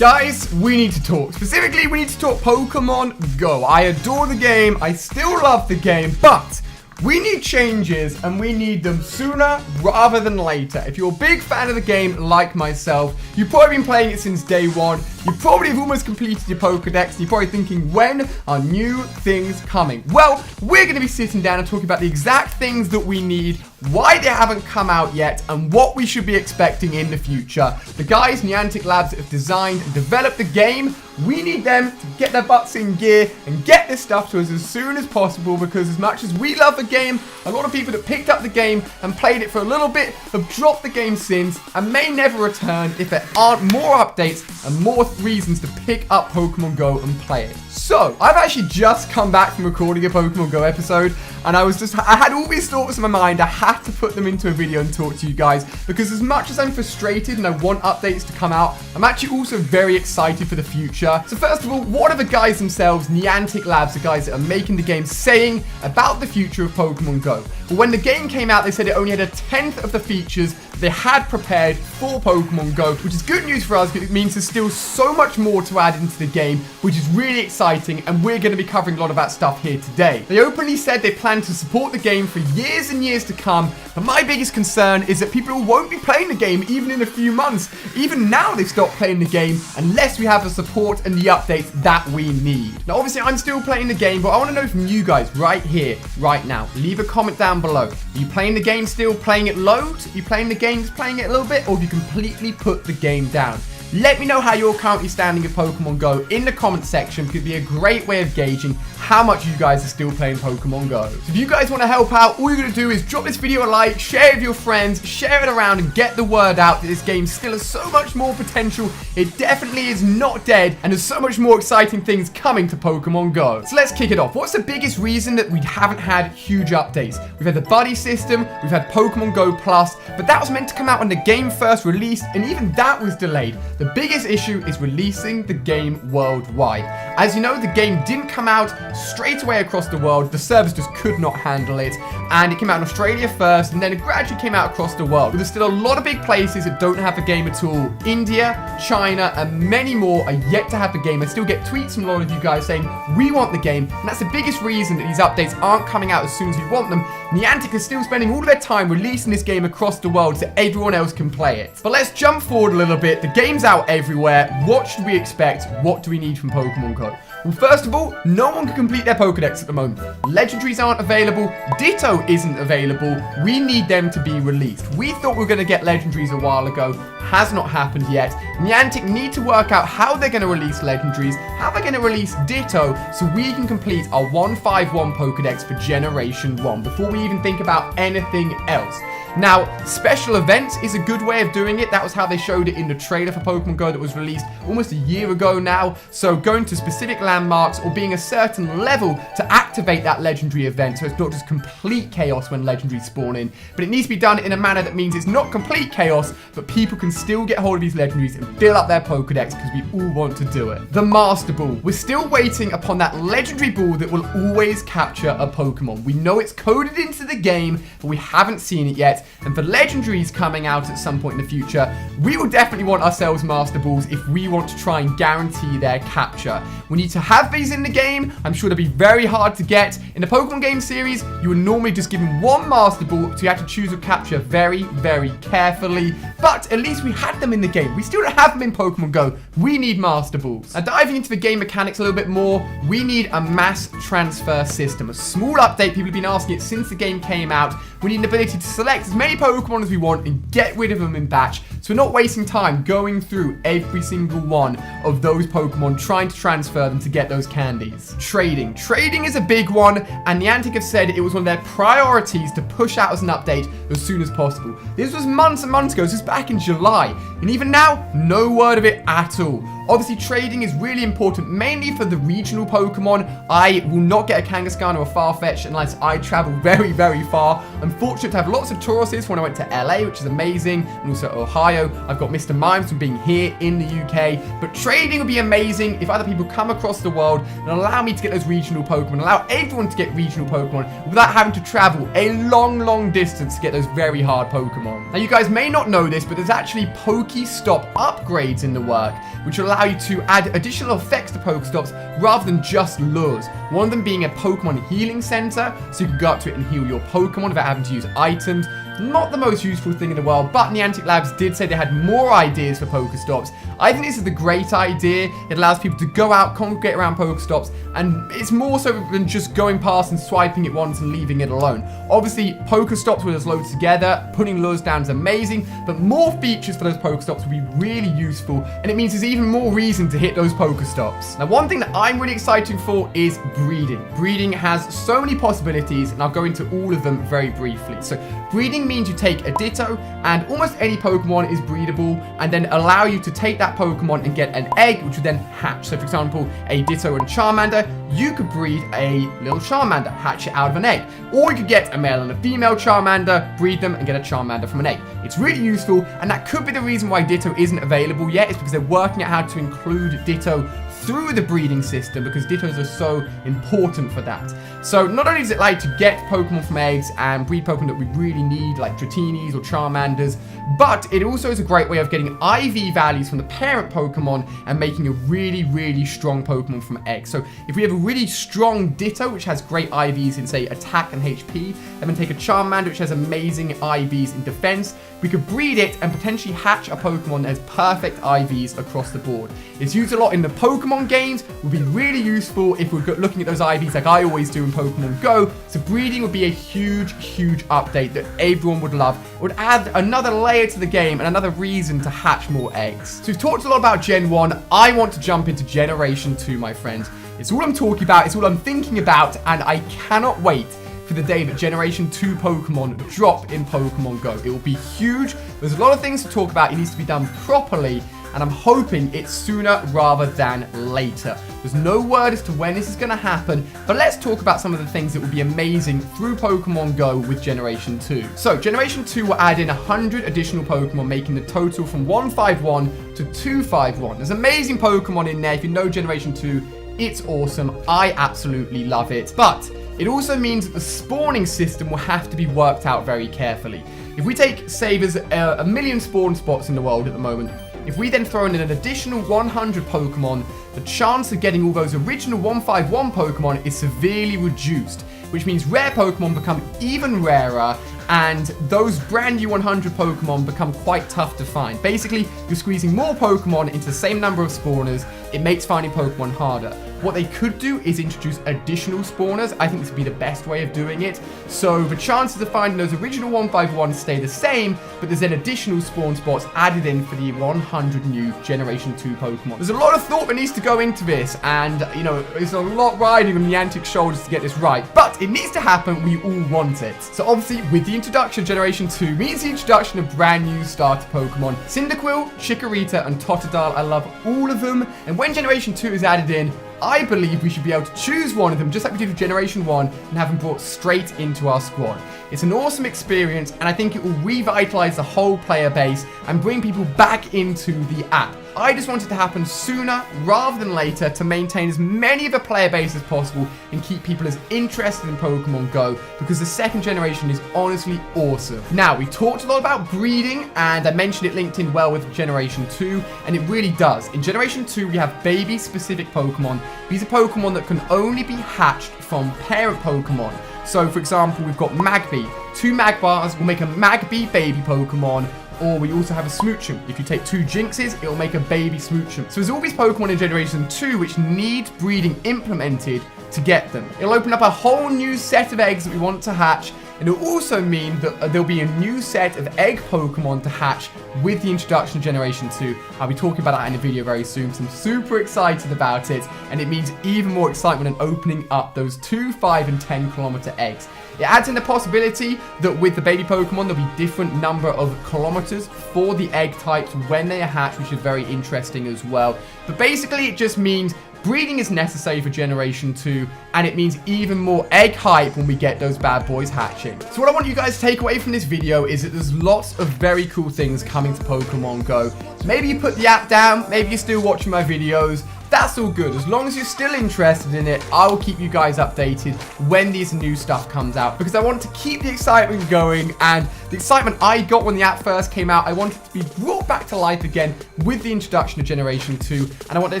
Guys, we need to talk. Specifically, we need to talk Pokemon Go. I adore the game. I still love the game, but we need changes, and we need them sooner rather than later. If you're a big fan of the game like myself, you've probably been playing it since day one. You probably have almost completed your Pokedex, and you're probably thinking, when are new things coming? Well, we're going to be sitting down and talking about the exact things that we need, why they haven't come out yet, and what we should be expecting in the future. The guys, Niantic Labs, that have designed and developed the game, we need them to get their butts in gear and get this stuff to us as soon as possible, because as much as we love the game, a lot of people that picked up the game and played it for a little bit have dropped the game since and may never return if there aren't more updates and more reasons to pick up Pokemon Go and play it. So, I've actually just come back from recording a Pokemon Go episode, and I had all these thoughts in my mind. I had to put them into a video and talk to you guys, because as much as I'm frustrated and I want updates to come out, I'm actually also very excited for the future. So first of all, what are the guys themselves, Niantic Labs, the guys that are making the game, saying about the future of Pokemon Go? Well, when the game came out, they said it only had a 10th of the features they had prepared for Pokemon Go, which is good news for us because it means there's still so much more to add into the game, which is really exciting, and we're going to be covering a lot of that stuff here today. They openly said they plan to support the game for years and years to come, but my biggest concern is that people won't be playing the game even in a few months. Even now they've stopped playing the game unless we have the support and the updates that we need. Now obviously I'm still playing the game, but I want to know from you guys right here, right now. Leave a comment down below. Are you playing the game still, playing it loads? Are you playing the game, just playing it a little bit, or have you completely put the game down? Let me know how you're currently standing at Pokemon Go in the comment section. Could be a great way of gauging how much you guys are still playing Pokemon Go. So if you guys want to help out, all you're going to do is drop this video a like, share it with your friends, share it around, and get the word out that this game still has so much more potential. It definitely is not dead, and there's so much more exciting things coming to Pokemon Go. So let's kick it off. What's the biggest reason that we haven't had huge updates? We've had the buddy system, we've had Pokemon Go Plus, but that was meant to come out when the game first released, and even that was delayed. The biggest issue is releasing the game worldwide. As you know, the game didn't come out straight away across the world. The servers just could not handle it, and it came out in Australia first, and then it gradually came out across the world. But there's still a lot of big places that don't have the game at all. India, China, and many more are yet to have the game. I still get tweets from a lot of you guys saying, we want the game, and that's the biggest reason that these updates aren't coming out as soon as we want them. Niantic is still spending all of their time releasing this game across the world so everyone else can play it. But let's jump forward a little bit. The game's out everywhere. What should we expect? What do we need from Pokemon Go? Well, first of all, no one can complete their Pokedex at the moment. Legendaries aren't available. Ditto isn't available. We need them to be released. We thought we were going to get Legendaries a while ago. Has not happened yet. Niantic need to work out how they're going to release Legendaries, how they're going to release Ditto, so we can complete our 151 Pokedex for Generation 1 before we even think about anything else. Now, special events is a good way of doing it. That was how they showed it in the trailer for Pokemon Go that was released almost a year ago now. So going to specific landmarks or being a certain level to activate that legendary event, so it's not just complete chaos when legendaries spawn in, but it needs to be done in a manner that means it's not complete chaos, but people can still get hold of these legendaries and fill up their Pokedex because we all want to do it. The Masterball. We're still waiting upon that legendary ball that will always capture a Pokemon. We know it's coded into the game, but we haven't seen it yet. And for legendaries coming out at some point in the future, we will definitely want ourselves Master Balls if we want to try and guarantee their capture. We need to have these in the game. I'm sure they'll be very hard to get. In the Pokemon game series, you would normally just give them one Master Ball, so you have to choose a capture very, very carefully. But at least we had them in the game. We still don't have them in Pokemon Go. We need Master Balls. Now, diving into the game mechanics a little bit more, we need a mass transfer system. A small update. People have been asking it since the game came out. We need an ability to select as many Pokemon as we want and get rid of them in batch, so we're not wasting time going through every single one of those Pokemon trying to transfer them to get those candies. Trading. Trading is a big one, and Niantic have said it was one of their priorities to push out as an update as soon as possible. This was months and months ago. This was back in July, and even now, no word of it at all. Obviously, trading is really important, mainly for the regional Pokemon. I will not get a Kangaskhan or a Farfetch'd unless I travel very, very far. I'm fortunate to have lots of Tauruses when I went to LA, which is amazing, and also Ohio. I've got Mr. Mimes from being here in the UK. But trading would be amazing if other people come across the world and allow me to get those regional Pokemon, allow everyone to get regional Pokemon without having to travel a long, long distance to get those very hard Pokemon. Now, you guys may not know this, but there's actually Pokestop upgrades in the work, which allow allow you to add additional effects to Pokestops rather than just lures. One of them being a Pokemon healing center, so you can go up to it and heal your Pokemon without having to use items. Not the most useful thing in the world, but Niantic Labs did say they had more ideas for Pokestops. I think this is a great idea. It allows people to go out, congregate around Pokestops, and it's more so than just going past and swiping it once and leaving it alone. Obviously, Pokestops with us loaded together, putting lures down is amazing, but more features for those Pokestops will be really useful, and it means there's even more reason to hit those Pokestops. Now, one thing that I'm really excited for is breeding. Breeding has so many possibilities, and I'll go into all of them very briefly. So, breeding means you take a Ditto, and almost any Pokemon is breedable, and then allow you to take that Pokemon and get an egg, which would then hatch. So, for example, a Ditto and Charmander, you could breed a little Charmander, hatch it out of an egg. Or you could get a male and a female Charmander, breed them, and get a Charmander from an egg. It's really useful, and that could be the reason why Ditto isn't available yet. It's because they're working out how to include Ditto through the breeding system, because Dittos are so important for that. So not only does it allow you to get Pokemon from eggs and breed Pokemon that we really need, like Dratinis or Charmanders, but it also is a great way of getting IV values from the parent Pokemon and making a really, really strong Pokemon from eggs. So if we have a really strong Ditto, which has great IVs in, say, attack and HP, and then take a Charmander, which has amazing IVs in defense, we could breed it and potentially hatch a Pokemon that has perfect IVs across the board. It's used a lot in the Pokemon games, would be really useful if we're looking at those IVs like I always do in Pokemon Go. So breeding would be a huge, huge update that everyone would love. It would add another layer to the game and another reason to hatch more eggs. So we've talked a lot about Gen 1. I want to jump into Generation 2, my friends. It's all I'm talking about, it's all I'm thinking about, and I cannot wait for the day that Generation 2 Pokemon drop in Pokemon Go. It will be huge. There's a lot of things to talk about. It needs to be done properly, and I'm hoping it's sooner rather than later. There's no word as to when this is going to happen, but let's talk about some of the things that will be amazing through Pokemon Go with Generation 2. So, Generation 2 will add in 100 additional Pokemon, making the total from 151 to 251. There's amazing Pokemon in there. If you know Generation 2, it's awesome. I absolutely love it. But it also means that the spawning system will have to be worked out very carefully. If we take, say, there's a million spawn spots in the world at the moment, if we then throw in an additional 100 Pokemon, the chance of getting all those original 151 Pokemon is severely reduced, which means rare Pokemon become even rarer, and those brand new 100 Pokemon become quite tough to find. Basically, you're squeezing more Pokemon into the same number of spawners. It makes finding Pokemon harder. What they could do is introduce additional spawners. I think this would be the best way of doing it. So the chances of finding those original 151 stay the same, but there's then additional spawn spots added in for the 100 new Generation 2 Pokemon. There's a lot of thought that needs to go into this, and, you know, there's a lot riding on Niantic's shoulders to get this right, but it needs to happen. We all want it. So obviously, with the introduction of Generation 2 means the introduction of brand new starter Pokemon. Cyndaquil, Chikorita, and Totodile. I love all of them, and when Generation 2 is added in, I believe we should be able to choose one of them, just like we did with Generation 1, and have them brought straight into our squad. It's an awesome experience, and I think it will revitalize the whole player base and bring people back into the app. I just want it to happen sooner rather than later to maintain as many of the player base as possible and keep people as interested in Pokemon Go, because the second generation is honestly awesome. Now, we talked a lot about breeding, and I mentioned it linked in well with Generation 2, and it really does. In Generation 2, we have baby-specific Pokemon. These are Pokemon that can only be hatched from parent Pokemon. So, for example, we've got Magby. 2 Magbars will make a Magby baby Pokemon, or we also have a Smoochum. If you take 2 Jinxes, it'll make a baby Smoochum. So there's all these Pokemon in Generation 2 which need breeding implemented to get them. It'll open up a whole new set of eggs that we want to hatch, and it'll also mean that there'll be a new set of egg Pokemon to hatch with the introduction of Generation 2. I'll be talking about that in a video very soon, so I'm super excited about it, and it means even more excitement in opening up those 2, 5, and 10 kilometer eggs. It adds in the possibility that with the baby Pokemon, there'll be different number of kilometers for the egg types when they are hatched, which is very interesting as well. But basically, it just means breeding is necessary for Generation 2, and it means even more egg hype when we get those bad boys hatching. So what I want you guys to take away from this video is that there's lots of very cool things coming to Pokemon Go. Maybe you put the app down, maybe you're still watching my videos, that's all good. As long as you're still interested in it, I will keep you guys updated when this new stuff comes out, because I want to keep the excitement going, and the excitement I got when the app first came out, I want it to be brought back to life again with the introduction of Generation 2, and I want there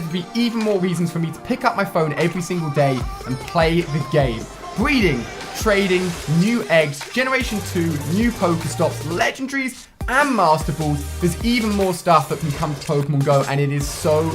to be even more reasons for me to pick up my phone every single day and play the game. Breeding, trading, new eggs, Generation 2, new Pokestops, legendaries, and Master Balls. There's even more stuff that can come to Pokemon Go, and it is so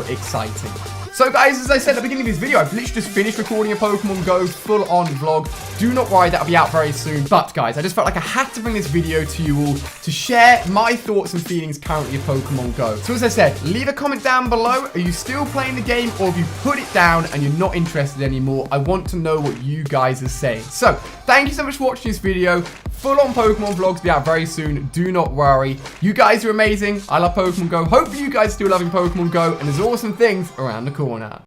exciting. So guys, as I said at the beginning of this video, I've literally just finished recording a Pokemon Go full-on vlog. Do not worry, that'll be out very soon. But guys, I just felt like I had to bring this video to you all to share my thoughts and feelings currently of Pokemon Go. So as I said, leave a comment down below. Are you still playing the game, or have you put it down and you're not interested anymore? I want to know what you guys are saying. So thank you so much for watching this video. Full-on Pokemon vlogs will be out very soon. Do not worry. You guys are amazing. I love Pokemon Go. Hopefully you guys are still loving Pokemon Go, and there's awesome things around the corner.